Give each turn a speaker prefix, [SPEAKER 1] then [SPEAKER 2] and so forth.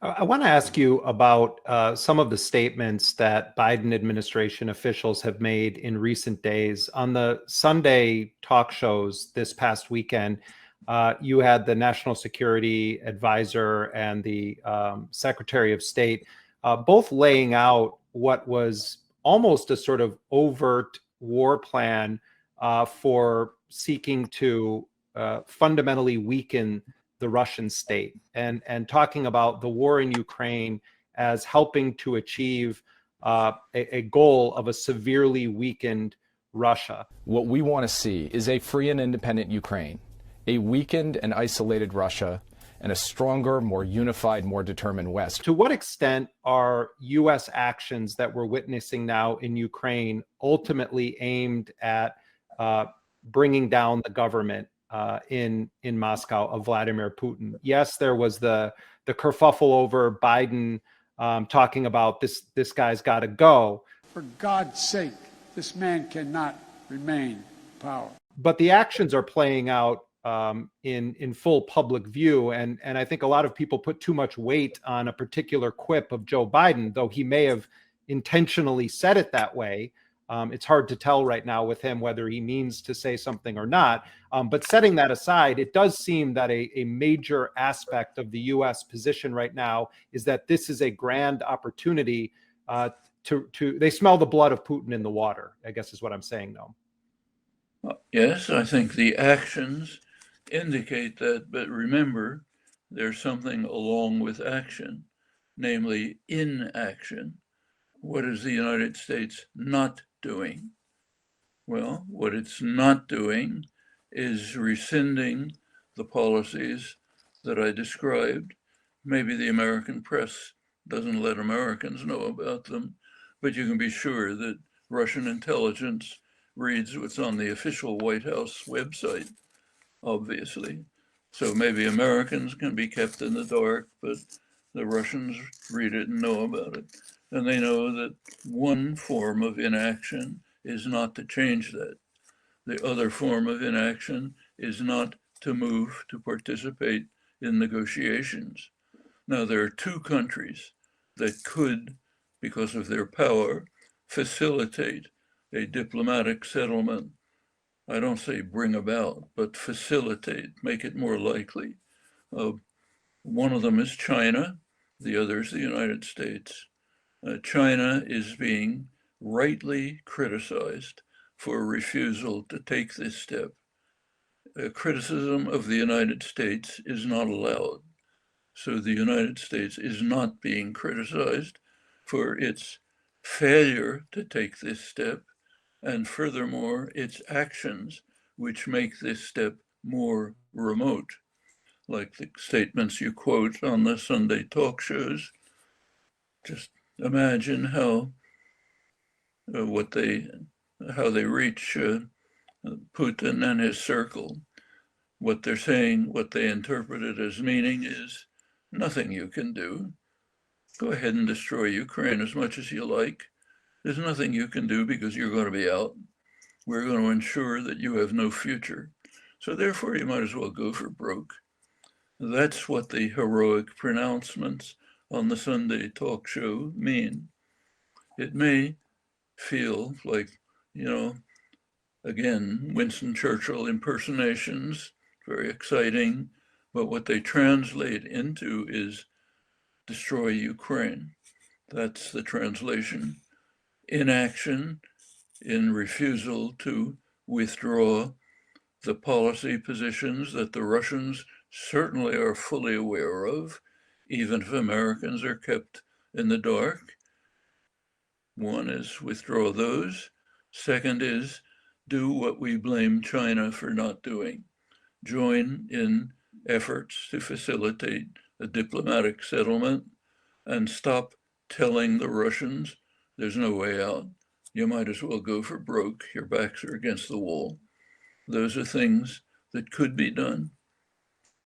[SPEAKER 1] I want to ask you about some of the statements that Biden administration officials have made in recent days. On the Sunday talk shows this past weekend, you had the National Security Advisor and the Secretary of State both laying out what was almost a sort of overt war plan for seeking to fundamentally weaken the Russian state, and talking about the war in Ukraine as helping to achieve a goal of a severely weakened Russia.
[SPEAKER 2] What we want to see is a free and independent Ukraine, a weakened and isolated Russia, and a stronger, more unified, more determined West.
[SPEAKER 1] To what extent are U.S. actions that we're witnessing now in Ukraine ultimately aimed at bringing down the government in Moscow of Vladimir Putin? Yes, there was the kerfuffle over Biden talking about this guy's got to go.
[SPEAKER 3] For God's sake, this man cannot remain in power.
[SPEAKER 1] But the actions are playing out in full public view, and I think a lot of people put too much weight on a particular quip of Joe Biden, though he may have intentionally said it that way. It's hard to tell right now with him whether he means to say something or not. But setting that aside, it does seem that a major aspect of the U.S. position right now is that this is a grand opportunity they smell the blood of Putin in the water, I guess is what I'm saying, Noam.
[SPEAKER 4] Yes, I think the actions indicate that, but remember, there's something along with action, namely inaction. What is the United States not doing? Well, what it's not doing is rescinding the policies that I described. Maybe the American press doesn't let Americans know about them, but you can be sure that Russian intelligence reads what's on the official White House website, obviously. So maybe Americans can be kept in the dark, but the Russians read it and know about it. And they know that one form of inaction is not to change that. The other form of inaction is not to move to participate in negotiations. Now, there are two countries that could, because of their power, facilitate a diplomatic settlement. I don't say bring about, but facilitate, make it more likely. One of them is China, the other is the United States. China is being rightly criticized for refusal to take this step. Criticism of the United States is not allowed. So the United States is not being criticized for its failure to take this step, and furthermore, its actions, which make this step more remote, like the statements you quote on the Sunday talk shows. Just imagine how they reach Putin and his circle. What they're saying, what they interpret it as meaning is nothing you can do. Go ahead and destroy Ukraine as much as you like. There's nothing you can do because you're going to be out. We're going to ensure that you have no future. So therefore, you might as well go for broke. That's what the heroic pronouncements on the Sunday talk show mean. It may feel like, again, Winston Churchill impersonations, very exciting, but what they translate into is destroy Ukraine. That's the translation. Inaction, in refusal to withdraw the policy positions that the Russians certainly are fully aware of, even if Americans are kept in the dark. One is withdraw those. Second is do what we blame China for not doing. Join in efforts to facilitate a diplomatic settlement and stop telling the Russians there's no way out. You might as well go for broke. Your backs are against the wall. Those are things that could be done.